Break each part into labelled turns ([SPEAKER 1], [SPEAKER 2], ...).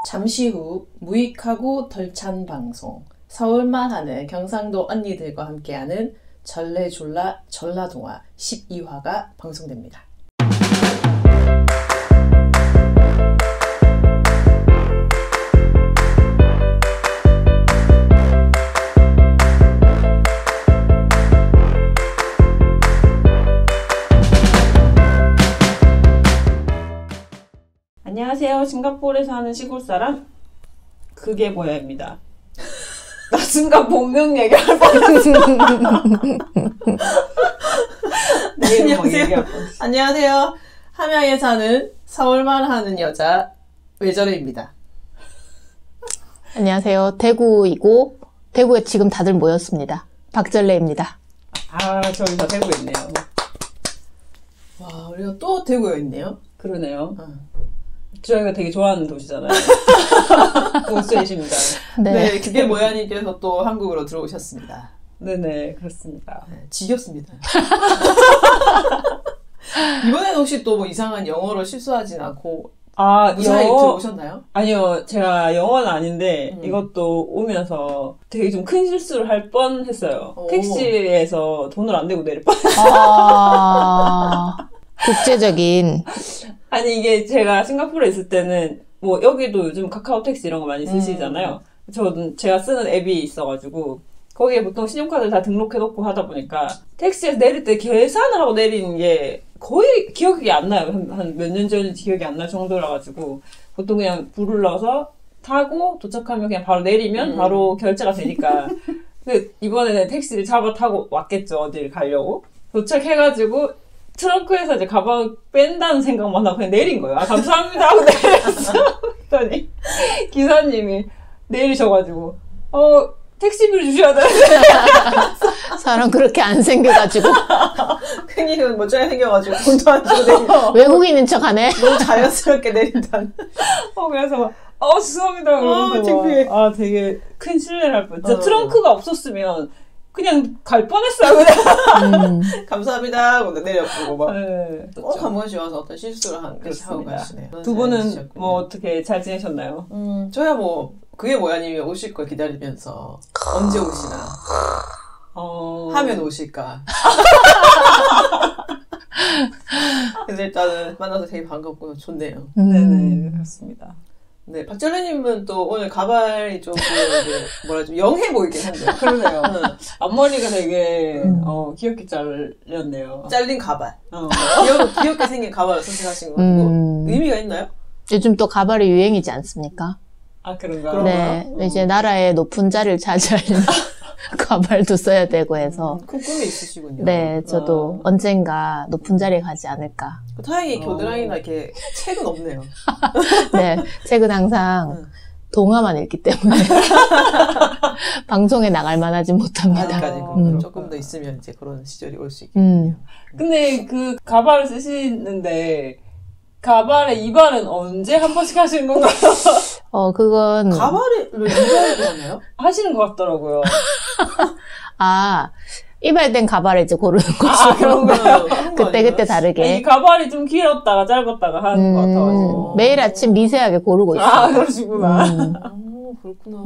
[SPEAKER 1] 잠시 후 무익하고 덜 찬 방송, 서울만 하는 경상도 언니들과 함께하는 전래졸라 전라동화 12화가 방송됩니다.
[SPEAKER 2] 안녕하세요. 싱가포르에 사는 시골 사람 그게 뭐야입니다. 나 순간 본명 얘기할 뻔했어.
[SPEAKER 1] 안녕하세요. 안녕하세요. 함양에 사는 서울만 하는 여자 외절애입니다.
[SPEAKER 3] 안녕하세요. 대구이고 대구에 지금 다들 모였습니다. 박절래입니다.
[SPEAKER 2] 아, 저기 다 대구에 있네요.
[SPEAKER 1] 와, 우리가 또 대구에 있네요.
[SPEAKER 2] 그러네요. 저희가 되게 좋아하는 도시잖아요. 도시이십니다.
[SPEAKER 1] 네, 그게 뭐야님께서 또 한국으로 들어오셨습니다.
[SPEAKER 2] 네네, 그렇습니다.
[SPEAKER 1] 네, 지겹습니다. 이번에는 혹시 또 뭐 이상한 영어로 실수하진 않고 무사히 들어오셨나요?
[SPEAKER 2] 아니요, 제가 영어는 아닌데 이것도 오면서 되게 좀 큰 실수를 할 뻔했어요. 택시에서 돈을 안 내고 내릴 뻔했어요.
[SPEAKER 3] 국제적인.
[SPEAKER 2] 아니, 이게 제가 싱가포르에 있을 때는 뭐 여기도 요즘 카카오 택시 이런 거 많이 쓰시잖아요. 제가 쓰는 앱이 있어가지고 거기에 보통 신용카드를 다 등록해놓고 하다 보니까 택시에서 내릴 때 계산을 하고 내리는 게 거의 기억이 안 나요. 한 몇 년 전인지 기억이 안 날 정도라 가지고 보통 그냥 불러서 타고 도착하면 그냥 바로 내리면 바로 결제가 되니까. 근데 이번에는 택시를 잡아 타고 왔겠죠, 어딜 가려고. 도착해가지고 트렁크에서 이제 가방 뺀다는 생각만 하고 그냥 내린 거예요. 아, 감사합니다 하고 내렸어. 그랬더니 기사님이 내리셔가지고 택시비를 주셔야 되는데.
[SPEAKER 3] 사람 그렇게 안 생겨가지고.
[SPEAKER 1] 큰일은 멋져야 생겨가지고 돈도 안 주고 내린다.
[SPEAKER 3] 외국인인 척하네.
[SPEAKER 1] 너무 자연스럽게 내린다는.
[SPEAKER 2] 그래서 막 죄송합니다. 그러고
[SPEAKER 1] 창피해.
[SPEAKER 2] 되게 큰 실례를 할 뻔. 진짜 트렁크가 없었으면 그냥 갈 뻔했어요. 그냥.
[SPEAKER 1] 감사합니다 하고 내려보고 막.
[SPEAKER 2] 네,
[SPEAKER 1] 꼭 한 번씩 와서 어떤 실수를 하고 가시네요.
[SPEAKER 2] 두 분은 뭐 어떻게 잘 지내셨나요?
[SPEAKER 1] 저야 뭐 그게 뭐야님이 오실 걸 기다리면서 언제 오시나 하면 오실까. 근데 일단은 만나서 되게 반갑고 좋네요.
[SPEAKER 2] 네네, 그렇습니다.
[SPEAKER 1] 네, 박절래님은 또 오늘 가발이 조금 좀 영해 보이긴 한데요.
[SPEAKER 2] 그러네요. 앞머리가 되게 귀엽게 잘렸네요.
[SPEAKER 1] 잘린 가발. 귀엽게 생긴 가발을 선택하신 것 같고 의미가 있나요?
[SPEAKER 3] 요즘 또 가발이 유행이지 않습니까?
[SPEAKER 2] 아, 그런가요?
[SPEAKER 3] 네, 이제 나라의 높은 자리를 차지하려면 가발도 써야 되고 해서.
[SPEAKER 1] 큰 꿈이 있으시군요.
[SPEAKER 3] 네, 저도 언젠가 높은 자리에 가지 않을까.
[SPEAKER 1] 다행히 겨드랑이나 이렇게 책은 없네요.
[SPEAKER 3] 네, 책은 항상 동화만 읽기 때문에 방송에 나갈 만하지 못합니다.
[SPEAKER 1] 아직까지 조금 더 있으면 이제 그런 시절이 올 수 있겠네요.
[SPEAKER 2] 근데 그 가발을 쓰시는데 가발의 이발은 언제 한 번씩 하시는 건가요?
[SPEAKER 3] 그건
[SPEAKER 1] 가발을 이발을 하나요?
[SPEAKER 2] 하시는 것 같더라고요.
[SPEAKER 3] 이발된 가발을 이제 고르는 거죠.
[SPEAKER 1] 그런가요?
[SPEAKER 3] 그때 다르게.
[SPEAKER 2] 이 가발이 좀 길었다가 짧았다가 하는 것 같아가지고.
[SPEAKER 3] 매일 아침 미세하게 고르고 있어요.
[SPEAKER 2] 그러시구나.
[SPEAKER 1] 그렇구나.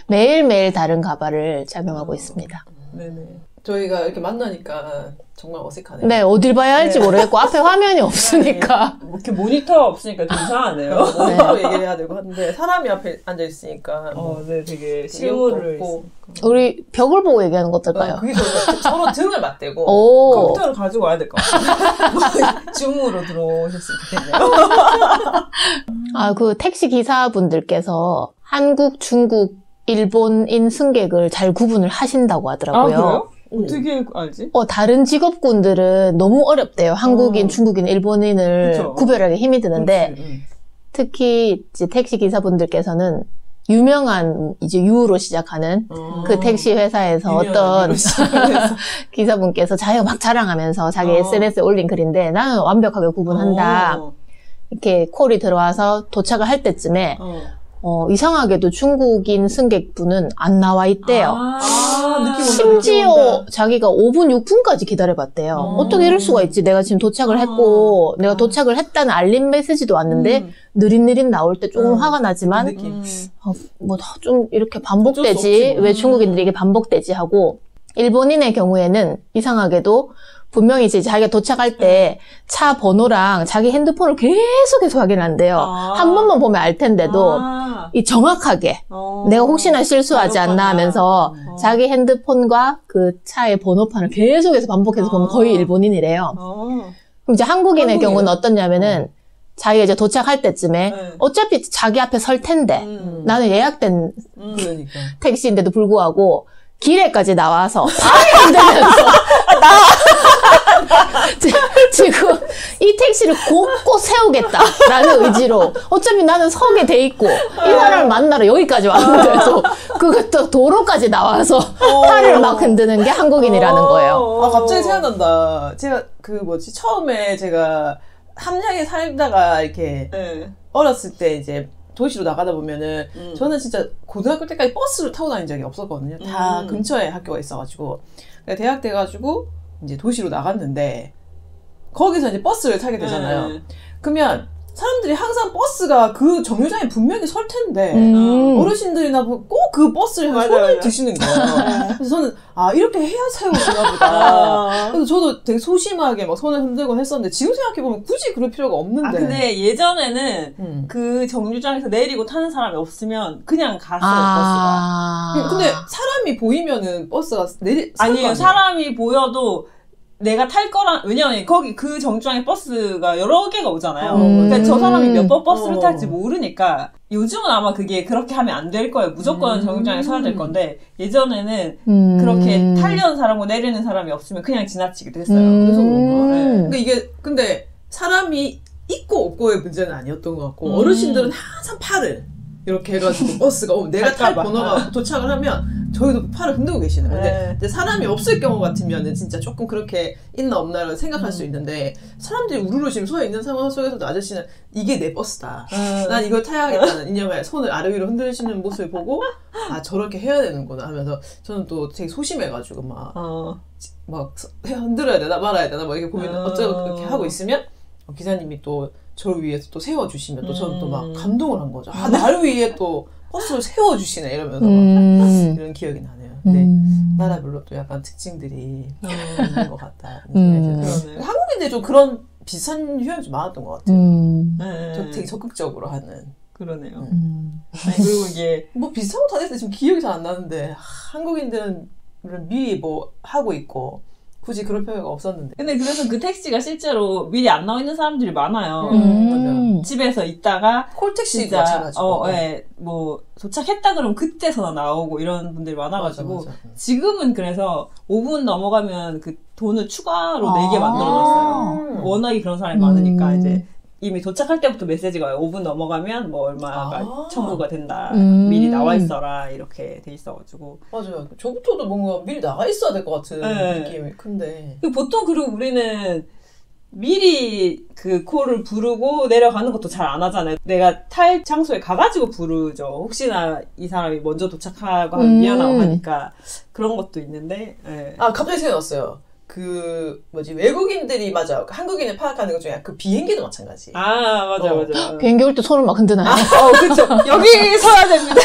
[SPEAKER 3] 매일매일 다른 가발을 착용하고 있습니다.
[SPEAKER 2] 네네.
[SPEAKER 1] 저희가 이렇게 만나니까 정말 어색하네요.
[SPEAKER 3] 네, 어딜 봐야 할지 모르겠고 앞에 화면이 없으니까.
[SPEAKER 2] 이렇게 모니터가 없으니까 좀 이상하네요.
[SPEAKER 1] 모니터로 얘기를 해야 되고 하는데 사람이 앞에 앉아 있으니까.
[SPEAKER 2] 네, 되게 실물을 있고.
[SPEAKER 3] 우리 벽을 보고 얘기하는 거 어떨까요?
[SPEAKER 1] 그게 서로 등을 맞대고
[SPEAKER 2] 컴퓨터를 가지고 와야 될 것 같아요. 줌으로 들어오셨으면 좋겠네요.
[SPEAKER 3] 그 택시 기사분들께서 한국, 중국, 일본인 승객을 잘 구분을 하신다고 하더라고요.
[SPEAKER 2] 그래요? 어떻게 알지?
[SPEAKER 3] 다른 직업군들은 너무 어렵대요. 한국인, 중국인, 일본인을
[SPEAKER 2] 그쵸.
[SPEAKER 3] 구별하기 힘이 드는데 특히 이제 택시 기사분들께서는 유명한 이제 유로 시작하는 그 택시 회사에서 어떤 기사분께서 자기가 막 자랑하면서 자기 SNS에 올린 글인데 나는 완벽하게 구분한다. 이렇게 콜이 들어와서 도착을 할 때쯤에 이상하게도 중국인 승객분은 안 나와 있대요.
[SPEAKER 1] 느낌 온다,
[SPEAKER 3] 심지어
[SPEAKER 1] 느낌 온다.
[SPEAKER 3] 자기가 5분, 6분까지 기다려봤대요. 어떻게 이럴 수가 있지? 내가 지금 도착을 했고, 내가 도착을 했다는 알림 메시지도 왔는데, 느릿느릿 나올 때 조금 화가 나지만,
[SPEAKER 1] 그 느낌.
[SPEAKER 3] 뭐 좀 이렇게
[SPEAKER 1] 어쩔 수
[SPEAKER 3] 반복되지,
[SPEAKER 1] 없지 뭐.
[SPEAKER 3] 왜 중국인들이 이게 반복되지 하고, 일본인의 경우에는 이상하게도 분명히 이제 자기가 도착할 때 차 번호랑 자기 핸드폰을 계속해서 확인한대요. 한 번만 보면 알 텐데도 이 정확하게 내가 혹시나 실수하지 않나 하면서 자기 핸드폰과 그 차의 번호판을 계속해서 반복해서 보면 거의 일본인이래요. 그럼 이제 한국인의 경우는 어떻냐면은 자기가 이제 도착할 때쯤에 어차피 자기 앞에 설 텐데 나는 예약된
[SPEAKER 1] 그러니까.
[SPEAKER 3] 택시인데도 불구하고 길에까지 나와서 팔을 흔들면서 지금 이 택시를 곳곳 세우겠다라는 의지로 어차피 나는 서게 돼 있고 이 사람을 만나러 여기까지 왔는데도 그것도 도로까지 나와서 팔을 막 흔드는 게 한국인이라는 거예요.
[SPEAKER 1] 갑자기 생각난다. 제가 처음에 제가 함양에 살다가 이렇게 어렸을 때 이제 도시로 나가다 보면은 저는 진짜 고등학교 때까지 버스를 타고 다닌 적이 없었거든요. 다 근처에 학교가 있어가지고 대학 돼가지고 이제 도시로 나갔는데 거기서 이제 버스를 타게 되잖아요. 그러면 사람들이 항상 버스가 그 정류장에 분명히 설 텐데 어르신들이나 꼭 그 버스를 손을 드시는 거예요. 그래서 저는 이렇게 해야 세워지나 보다. 그래서 저도 되게 소심하게 막 손을 흔들곤 했었는데 지금 생각해보면 굳이 그럴 필요가 없는데.
[SPEAKER 2] 근데 예전에는 그 정류장에서 내리고 타는 사람이 없으면 그냥 갔어요, 버스가.
[SPEAKER 1] 근데 사람이 보이면은 버스가
[SPEAKER 2] 아니에요. 사람이 보여도 내가 탈 거랑, 왜냐면 거기 그 정류장에 버스가 여러 개가 오잖아요. 그러니까 저 사람이 몇 번 버스를 탈지 모르니까 요즘은 아마 그게 그렇게 하면 안 될 거예요. 무조건 정류장에 서야 될 건데 예전에는 그렇게 타려는 사람과 내리는 사람이 없으면 그냥 지나치기도 했어요.
[SPEAKER 1] 그래서 그런가? 그러니까 이게 근데 사람이 있고 없고의 문제는 아니었던 것 같고 어르신들은 항상 팔을 이렇게 해가지고 버스가 내가 탈 번호가 도착을 하면 저희도 팔을 흔들고 계시는 건데 근데 사람이 없을 경우 같으면은 진짜 조금 그렇게 있나 없나를 생각할 수 있는데 사람들이 우르르 지금 서 있는 상황 속에서도 아저씨는 이게 내 버스다. 난 이걸 타야겠다는 이념에 손을 아래 위로 흔드시는 모습을 보고 저렇게 해야 되는구나 하면서 저는 또 되게 소심해가지고 막 흔들어야 되나 말아야 되나 뭐 이렇게 고민 어쩌고 그렇게 하고 있으면 기사님이 또 저를 위해서 또 세워주시면 또 저는 또 막 감동을 한 거죠. 나를 위해 또 버스를 세워주시네 이러면서 막 이런 기억이 나네요. 근데 나라별로 또 약간 특징들이 있는 것 같다. 한국인들 좀 그런 비슷한 유형이 좀 많았던 것 같아요. 저 되게 적극적으로 하는.
[SPEAKER 2] 그러네요. 아니, 그리고 이게
[SPEAKER 1] 뭐 비슷한 거 다 됐어요. 지금 기억이 잘 안 나는데 한국인들은 미리 뭐 하고 있고 굳이 그럴 필요가 없었는데.
[SPEAKER 2] 근데 그래서 그 택시가 실제로 미리 안 나와 있는 사람들이 많아요.
[SPEAKER 1] 맞아요.
[SPEAKER 2] 집에서 있다가
[SPEAKER 1] 콜택시 마찬가지고.
[SPEAKER 2] 뭐 도착했다 그러면 그때서나 나오고 이런 분들이 많아가지고
[SPEAKER 1] 맞아.
[SPEAKER 2] 지금은 그래서 5분 넘어가면 그 돈을 추가로 내게 만들어놨어요. 워낙에 그런 사람이 많으니까 이제 이미 도착할 때부터 메시지가 와요. 5분 넘어가면 뭐 얼마가 청구가 된다. 미리 나와 있어라. 이렇게 돼 있어가지고.
[SPEAKER 1] 맞아요. 저부터도 뭔가 미리 나가 있어야 될 것 같은 느낌이 큰데.
[SPEAKER 2] 보통 그리고 우리는 미리 그 콜을 부르고 내려가는 것도 잘 안 하잖아요. 내가 탈 장소에 가가지고 부르죠. 혹시나 이 사람이 먼저 도착하고 하면 미안하고 하니까 그런 것도 있는데.
[SPEAKER 1] 갑자기 생각났어요. 외국인들이, 한국인을 파악하는 것 중에 그 비행기도 마찬가지.
[SPEAKER 2] 맞아.
[SPEAKER 3] 비행기 올 때 손을 막 흔드나요?
[SPEAKER 2] 그쵸. 여기 서야 됩니다.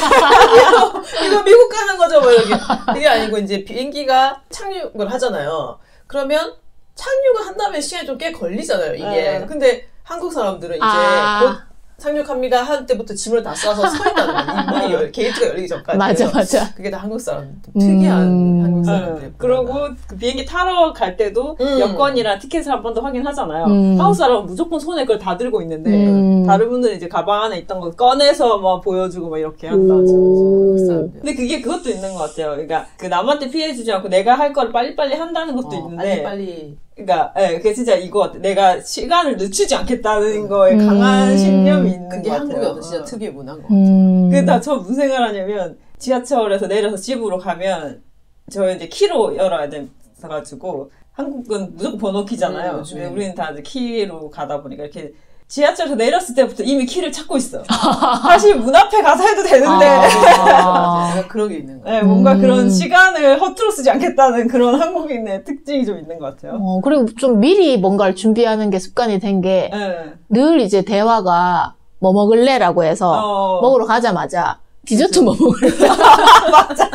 [SPEAKER 1] 이거 미국 가는 거죠, 뭐, 이렇게. 이게 아니고, 이제 비행기가 착륙을 하잖아요. 그러면 착륙을 한 다음에 시간이 좀 꽤 걸리잖아요, 이게. 근데 한국 사람들은 이제 곧 착륙합니다 한 때부터 짐을 다 싸서 서 있다는 거예요. 문이 게이트가 열리기 전까지.
[SPEAKER 3] 맞아.
[SPEAKER 1] 그게 다 한국 사람 특이한 한국 사람들.
[SPEAKER 2] 그러고 그 비행기 타러 갈 때도 여권이랑 티켓을 한 번 더 확인하잖아요. 한국 사람은 무조건 손에 그걸 다 들고 있는데 다른 분들은 이제 가방 안에 있던 거 꺼내서 막 보여주고 막 이렇게 한다고. 근데 그게 그것도 있는 것 같아요. 그러니까 그 남한테 피해 주지 않고 내가 할 걸 빨리빨리 한다는 것도 있는데.
[SPEAKER 1] 빨리.
[SPEAKER 2] 그러니까 그게 진짜 이거 같아. 내가 시간을 늦추지 않겠다는 거에 강한 신념이 있는 것 같아요.
[SPEAKER 1] 그게 한국의 어떤 진짜 특유의 문화인 것 같아요.
[SPEAKER 2] 그래서 나 처음 무슨 생각을 하냐면 지하철에서 내려서 집으로 가면 저 이제 키로 열어야 돼가지고 한국은 무조건 번호 키잖아요. 근데 우리는 다 이제 키로 가다 보니까 이렇게 지하철에서 내렸을 때부터 이미 키를 찾고 있어. 사실 문 앞에 가서 해도 되는데.
[SPEAKER 1] 그런 게 있는
[SPEAKER 2] 네,
[SPEAKER 1] 거예요.
[SPEAKER 2] 뭔가 그런 시간을 허투루 쓰지 않겠다는 그런 한국인의 특징이 좀 있는 것 같아요.
[SPEAKER 3] 그리고 좀 미리 뭔가를 준비하는 게 습관이 된 게 늘 이제 대화가 뭐 먹을래라고 해서 먹으러 가자마자 디저트 뭐 먹을래?
[SPEAKER 2] 맞아.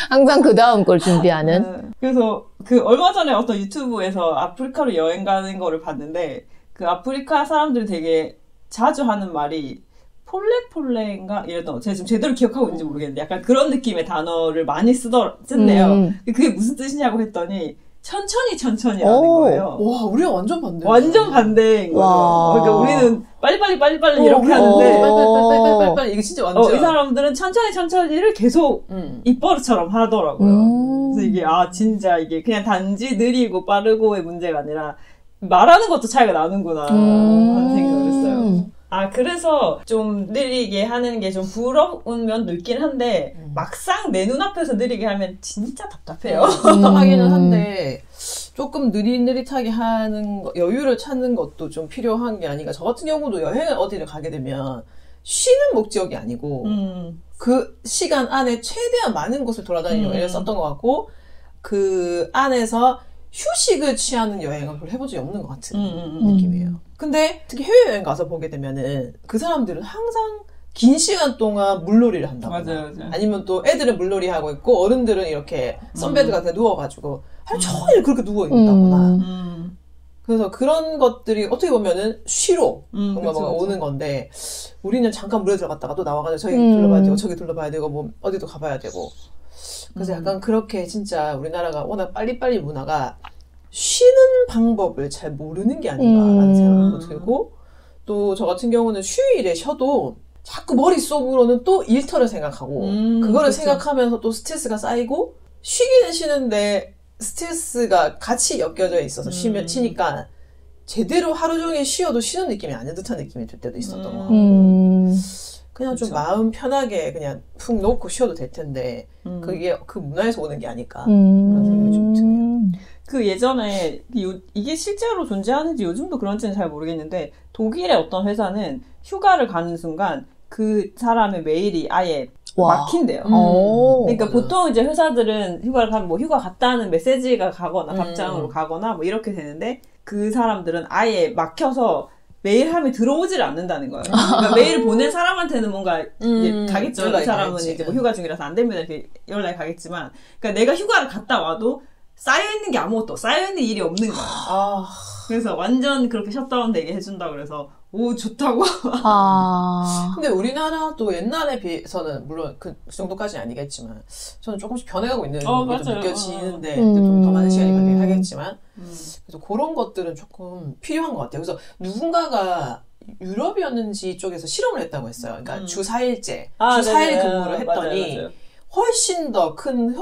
[SPEAKER 3] 항상 그 다음 걸 준비하는.
[SPEAKER 2] 그래서 그 얼마 전에 어떤 유튜브에서 아프리카로 여행 가는 거를 봤는데 그 아프리카 사람들이 되게 자주 하는 말이 폴레폴레인가 이랬던 거. 제가 지금 제대로 기억하고 있는지 모르겠는데 약간 그런 느낌의 단어를 많이 쓴대요. 그게 무슨 뜻이냐고 했더니 천천히라는 거예요.
[SPEAKER 1] 와, 우리가 완전 반대.
[SPEAKER 2] 완전 반대인 거죠. 그러니까 우리는 빨리빨리 이렇게 하는데
[SPEAKER 1] 빨리 이게 진짜 완전.
[SPEAKER 2] 이 사람들은 천천히를 계속 입버릇처럼 하더라고요. 그래서 이게 진짜 이게 그냥 단지 느리고 빠르고의 문제가 아니라 말하는 것도 차이가 나는구나 하는 생각을 했어요. 그래서 좀 느리게 하는 게 좀 부러운 면도 있긴 한데 막상 내 눈앞에서 느리게 하면 진짜 답답해요.
[SPEAKER 1] 답답하기는 한데 조금 느릿느릿하게 하는 거, 여유를 찾는 것도 좀 필요한 게 아닌가. 저 같은 경우도 여행을 어디를 가게 되면 쉬는 목적이 아니고 그 시간 안에 최대한 많은 곳을 돌아다니는 여행을 썼던 것 같고 그 안에서 휴식을 취하는 여행을 별로 해본 적이 없는 것 같은 느낌이에요. 근데 특히 해외여행 가서 보게 되면은 그 사람들은 항상 긴 시간 동안 물놀이를 한다거나
[SPEAKER 2] 맞아요.
[SPEAKER 1] 아니면 또 애들은 물놀이 하고 있고 어른들은 이렇게 선베드 같은 데 누워가지고 하루 종일 그렇게 누워있다거나 그래서 그런 것들이 어떻게 보면은 쉬로 뭔가 오는 건데 우리는 잠깐 물에 들어갔다가 또 나와가지고 저기 둘러봐야 되고 저기 둘러봐야 되고 뭐 어디도 가봐야 되고 그래서 약간 그렇게 진짜 우리나라가 워낙 빨리빨리 문화가 쉬는 방법을 잘 모르는 게 아닌가라는 생각도 들고 또 저 같은 경우는 휴일에 쉬어도 자꾸 머릿속으로는 또 일터를 생각하고 그거를 생각하면서 또 스트레스가 쌓이고 쉬기는 쉬는데 스트레스가 같이 엮여져 있어서 쉬니까 제대로 하루 종일 쉬어도 쉬는 느낌이 아닌 듯한 느낌이 들 때도 있었던 것 같고 그냥 좀 마음 편하게 그냥 푹 놓고 쉬어도 될 텐데 그게 그 문화에서 오는 게 아닐까 그런 생각이 좀 드네요.
[SPEAKER 2] 그 예전에 이게 실제로 존재하는지 요즘도 그런지는 잘 모르겠는데 독일의 어떤 회사는 휴가를 가는 순간 그 사람의 메일이 아예 막힌대요. 그러니까 보통 이제 회사들은 휴가를 가면 뭐 휴가 갔다는 메시지가 가거나 답장으로 가거나 뭐 이렇게 되는데 그 사람들은 아예 막혀서 메일함이 들어오질 않는다는 거예요. 그러니까 메일을 보낸 사람한테는 뭔가 이제 가겠죠. 이 사람은 이제 뭐 휴가 중이라서 안 됩니다. 이렇게 연락이 가겠지만, 그러니까 내가 휴가를 갔다 와도 쌓여있는 게 아무것도 쌓여있는 일이 없는 거야. 그래서 완전 그렇게 셧다운 되게 해준다 그래서 오 좋다고.
[SPEAKER 1] 근데 우리나라도 옛날에 비해서는 물론 그 정도까지는 아니겠지만 저는 조금씩 변해가고 있는 게 좀 느껴지는데 좀 더 많은 시간이 걸리긴 하겠지만 그래서 그런 것들은 조금 필요한 것 같아요. 그래서 누군가가 유럽이었는지 쪽에서 실험을 했다고 했어요. 그러니까 주 4일제, 주 4일 근무를 했더니 맞아요. 훨씬 더 큰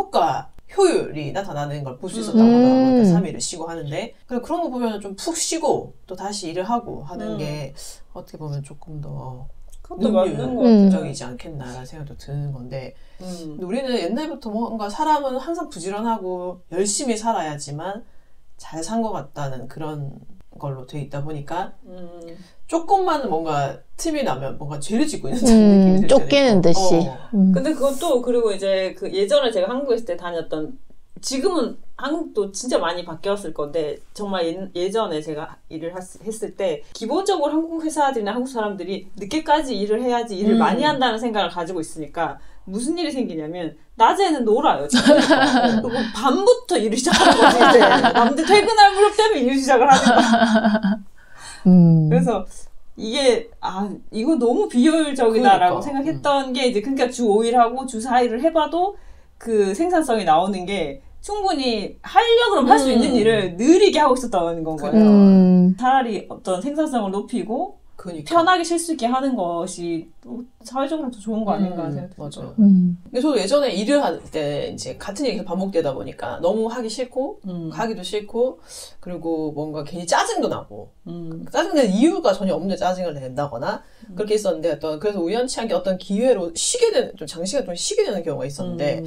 [SPEAKER 1] 효율이 나타나는 걸 볼 수 있었다고 하더라고요. 그러니까 3일을 쉬고 하는데 그런 거 보면 좀 푹 쉬고 또 다시 일을 하고 하는 게 어떻게 보면 조금 더 능률적이지 않겠나라는 생각도 드는 건데 근데 우리는 옛날부터 뭔가 사람은 항상 부지런하고 열심히 살아야지만 잘 산 것 같다는 그런 걸로 돼 있다 보니까 조금만 뭔가 틈이 나면 뭔가 죄를 짓고 있는 느낌이 들
[SPEAKER 3] 쫓기는 듯이.
[SPEAKER 2] 근데 그것도 그리고 이제 그 예전에 제가 한국에 있을 때 다녔던 지금은 한국도 진짜 많이 바뀌었을 건데 정말 예전에 제가 일을 했을 때 기본적으로 한국 회사들이나 한국 사람들이 늦게까지 일을 해야지 일을 많이 한다는 생각을 가지고 있으니까 무슨 일이 생기냐면 낮에는 놀아요. 그리고 밤부터 일을 시작하는 거지. 이제 남들 퇴근할 무렵 되면 일을 시작을 하는 거야. 그래서 이게 이거 너무 비효율적이다라고 생각했던 게 이제 그러니까 주 5일 하고 주 4일을 해봐도 그 생산성이 나오는 게 충분히 하려고 그러면 할 수 있는 일을 느리게 하고 있었다는 건 거예요. 차라리 어떤 생산성을 높이고 편하게 쉴 수 있게 하는 것이 사회적으로 더 좋은 거 아닌가 생각해요.
[SPEAKER 1] 맞아요. 근데 저도 예전에 일을 할 때 이제 같은 얘기가 반복되다 보니까 너무 하기 싫고 가기도 싫고 그리고 뭔가 괜히 짜증도 나고 짜증내는 이유가 전혀 없는데 짜증을 낸다거나 그렇게 있었는데 그래서 우연치 않게 어떤 기회로 좀 장시간 좀 쉬게 되는 경우가 있었는데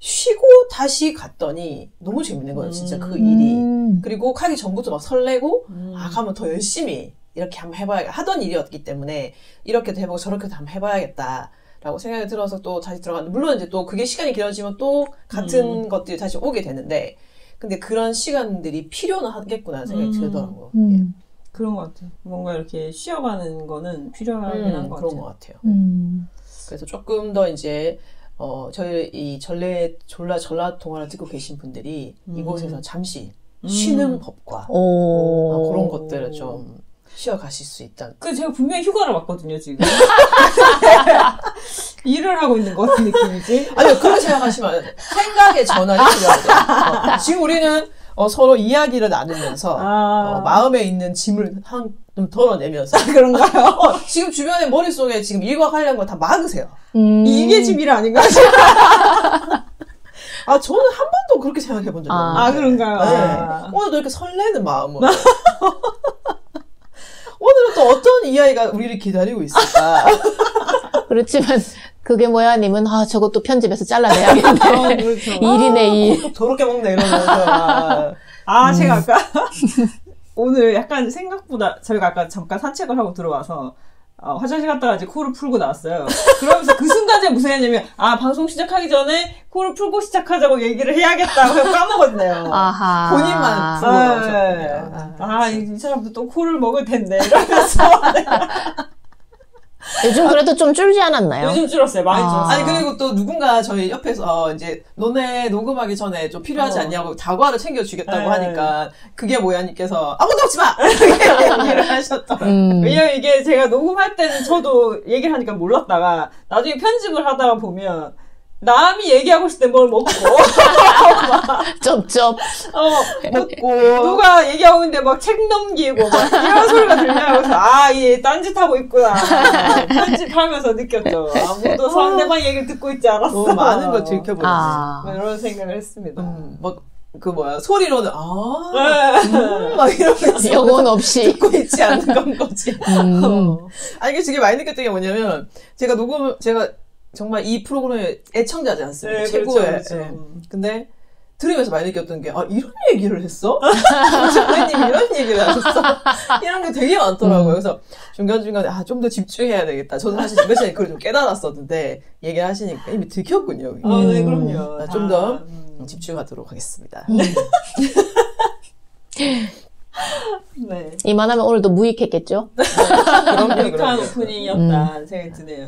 [SPEAKER 1] 쉬고 다시 갔더니 너무 재밌는 거예요, 진짜 그 일이. 그리고 가기 전부터 막 설레고, 가면 더 열심히 이렇게 한번 해봐야겠다. 하던 일이었기 때문에 이렇게도 해보고 저렇게도 한번 해봐야겠다. 라고 생각이 들어서 또 다시 들어갔는데, 물론 이제 또 그게 시간이 길어지면 또 같은 것들이 다시 오게 되는데, 근데 그런 시간들이 필요는 하겠구나 생각이 들더라고요.
[SPEAKER 2] 그런 것 같아요. 뭔가 이렇게 쉬어가는 거는 필요하긴 한 것 같아요.
[SPEAKER 1] 그런 것 같아요. 그래서 조금 더 이제, 저희 이 전라 동화를 듣고 계신 분들이 이곳에서 잠시 쉬는 법과 그런 것들을 좀 쉬어가실 수 있다.
[SPEAKER 2] 제가 분명히 휴가를 왔거든요, 지금. 일을 하고 있는 것 같은 느낌이지?
[SPEAKER 1] 아니요, 그렇게 생각하시면 생각의 전환이 필요하죠. 지금 우리는 서로 이야기를 나누면서 마음에 있는 짐을 좀 덜어내면서
[SPEAKER 2] 그런가요?
[SPEAKER 1] 지금 주변에 머릿속에 지금 일과 관련한 거 다 막으세요.
[SPEAKER 2] 이게 짐 일 아닌가요?
[SPEAKER 1] 저는 한 번도 그렇게 생각해 본 적이 없는데.
[SPEAKER 2] 그런가요?
[SPEAKER 1] 네. 오늘도 이렇게 설레는 마음으로 오늘은 또 어떤 이야기가 우리를 기다리고 있을까?
[SPEAKER 3] 그렇지만 그게 뭐야 님은 저것도 편집해서 잘라내야겠네.
[SPEAKER 2] 그렇죠.
[SPEAKER 3] 일이네 일.
[SPEAKER 1] 또 더럽게 먹네 이러면서
[SPEAKER 2] 제가 아까 오늘 약간 생각보다 저희가 아까 잠깐 산책을 하고 들어와서 화장실 갔다가 이제 코를 풀고 나왔어요. 그러면서 그 순간에 무슨 했냐면 방송 시작하기 전에 코를 풀고 시작하자고 얘기를 해야겠다고 해서 까먹었네요.
[SPEAKER 3] 아하.
[SPEAKER 1] 본인만 풀고 나오셨군요.
[SPEAKER 2] 이 사람도 또 코를 먹을 텐데 이러면서
[SPEAKER 3] 요즘 그래도 좀 줄지 않았나요?
[SPEAKER 2] 요즘 줄었어요. 많이 줄었어요.
[SPEAKER 1] 아니 그리고 또 누군가 저희 옆에서 이제 너네 녹음하기 전에 좀 필요하지 않냐고 다과를 챙겨주겠다고 하니까 그게 뭐야님께서 아무도 먹지 마! 이렇게 얘기를 하셨더라고요.
[SPEAKER 2] 왜냐면 이게 제가 녹음할 때는 저도 얘기를 하니까 몰랐다가 나중에 편집을 하다가 보면 남이 얘기하고 있을 때 뭘 먹고
[SPEAKER 3] 쩝쩝
[SPEAKER 1] 먹고
[SPEAKER 2] 누가 얘기하고 있는데 막 책 넘기고 막 이런 소리가 들려요. 그래서 얘 딴짓하고 있구나 편집하면서 느꼈죠. 아무도 상대방 얘기를 듣고 있지 않았어.
[SPEAKER 1] 많은 걸 들켜보는
[SPEAKER 2] 이런 생각을 했습니다.
[SPEAKER 1] 소리로는 막 이러면서
[SPEAKER 3] 영혼 없이
[SPEAKER 1] 듣고 있지 않는 건 거지. 아니 이게 되게 많이 느꼈던 게 뭐냐면 제가 정말 이 프로그램의 애청자지 않습니까?
[SPEAKER 2] 네,
[SPEAKER 1] 최고의.
[SPEAKER 2] 그렇죠.
[SPEAKER 1] 네. 근데 들으면서 많이 느꼈던 게 이런 얘기를 했어? 선배님이 이런 얘기를 하셨어? 이런 게 되게 많더라고요. 그래서 중간중간에 좀 더 집중해야 되겠다. 저도 사실 몇 시간에 그걸 좀 깨달았었는데 얘기를 하시니까 이미 들켰군요.
[SPEAKER 2] 네, 그럼요.
[SPEAKER 1] 좀 더 집중하도록 하겠습니다.
[SPEAKER 2] 네.
[SPEAKER 3] 이만하면 오늘도 무익했겠죠?
[SPEAKER 1] 그럼요.
[SPEAKER 2] 유익한 오프닝이었다 생각이 드네요.